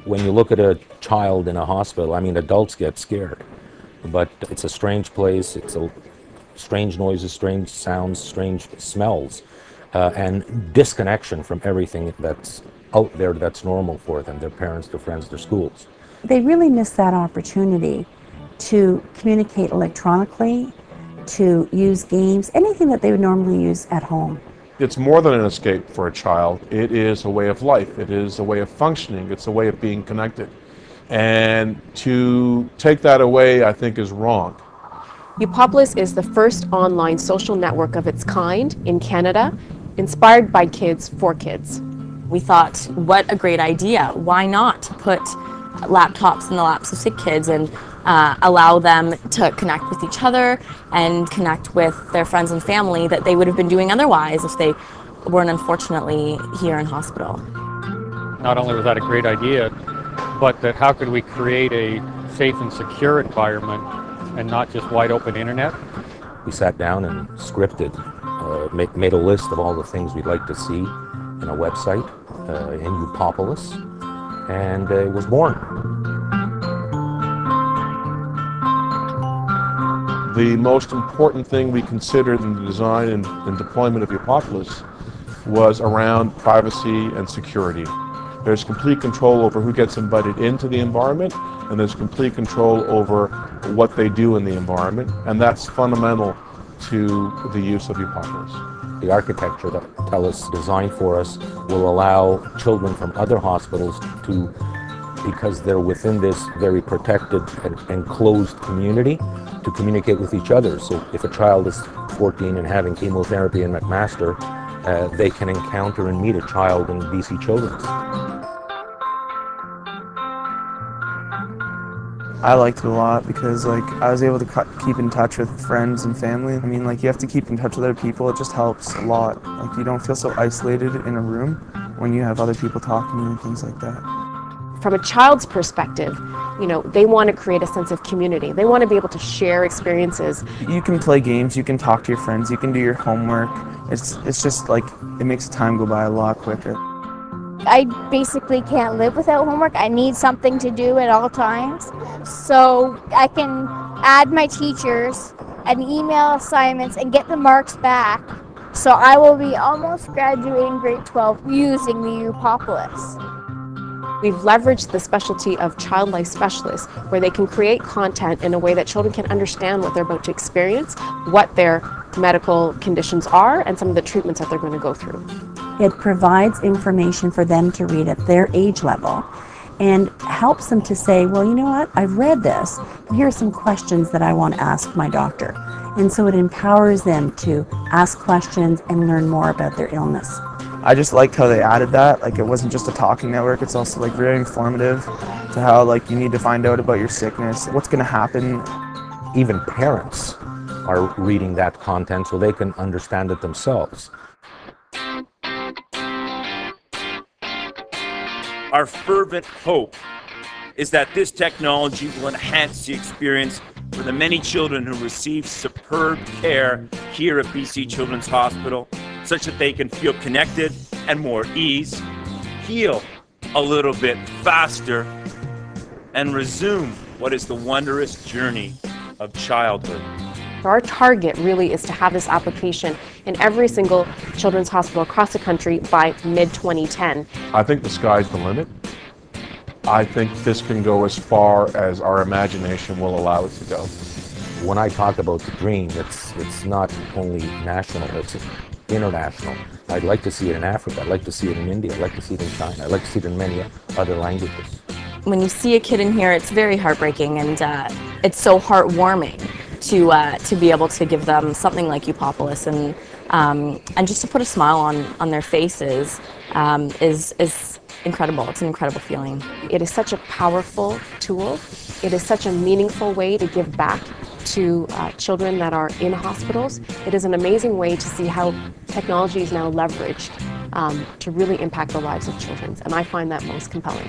When you look at a child in a hospital, I mean, adults get scared, but it's a strange place. It's a strange noises, strange sounds, strange smells, and disconnection from everything that's out there that's normal for them, their parents, their friends, their schools. They really miss that opportunity to communicate electronically, to use games, anything that they would normally use at home. It's more than an escape for a child. It is a way of life. It is a way of functioning. It's a way of being connected. And to take that away, I think, is wrong. Upopolis is the first online social network of its kind in Canada, inspired by kids for kids. We thought, what a great idea. Why not put laptops in the laps of sick kids and allow them to connect with each other and connect with their friends and family that they would have been doing otherwise if they weren't unfortunately here in hospital. Not only was that a great idea, but that how could we create a safe and secure environment and not just wide open internet? We sat down and scripted, made a list of all the things we'd like to see in a website in Upopolis, and it was born. The most important thing we considered in the design and deployment of Upopolis was around privacy and security. There's complete control over who gets invited into the environment, and there's complete control over what they do in the environment, and that's fundamental to the use of Upopolis. The architecture that TELUS designed for us will allow children from other hospitals to, because they're within this very protected and enclosed community, to communicate with each other. So if a child is 14 and having chemotherapy in McMaster, they can encounter and meet a child in BC Children's. I liked it a lot because I was able to keep in touch with friends and family. I mean, you have to keep in touch with other people. It just helps a lot. You don't feel so isolated in a room when you have other people talking to you and things like that. From a child's perspective, they want to create a sense of community. They want to be able to share experiences. You can play games, you can talk to your friends, you can do your homework. It's just it makes the time go by a lot quicker. I basically can't live without homework. I need something to do at all times. So I can add my teachers and email assignments and get the marks back. So I will be almost graduating grade 12 using the Upopolis. We've leveraged the specialty of child life specialists where they can create content in a way that children can understand what they're about to experience, what their medical conditions are, and some of the treatments that they're going to go through. It provides information for them to read at their age level and helps them to say, well, you know what, I've read this. Here are some questions that I want to ask my doctor. And so it empowers them to ask questions and learn more about their illness. I just liked how they added that. It wasn't just a talking network, it's also very informative to how you need to find out about your sickness, what's going to happen. Even parents are reading that content so they can understand it themselves. Our fervent hope is that this technology will enhance the experience for the many children who receive superb care here at BC Children's Hospital, such that they can feel connected and more ease, heal a little bit faster, and resume what is the wondrous journey of childhood. Our target really is to have this application in every single children's hospital across the country by mid-2010. I think the sky's the limit. I think this can go as far as our imagination will allow it to go. When I talk about the dream, it's not only national, it's international. I'd like to see it in Africa, I'd like to see it in India, I'd like to see it in China, I'd like to see it in many other languages. When you see a kid in here, it's very heartbreaking, and it's so heartwarming to be able to give them something like Upopolis, and just to put a smile on their faces is incredible. It's an incredible feeling. It is such a powerful tool. It is such a meaningful way to give back to children that are in hospitals. It is an amazing way to see how technology is now leveraged to really impact the lives of children, and I find that most compelling.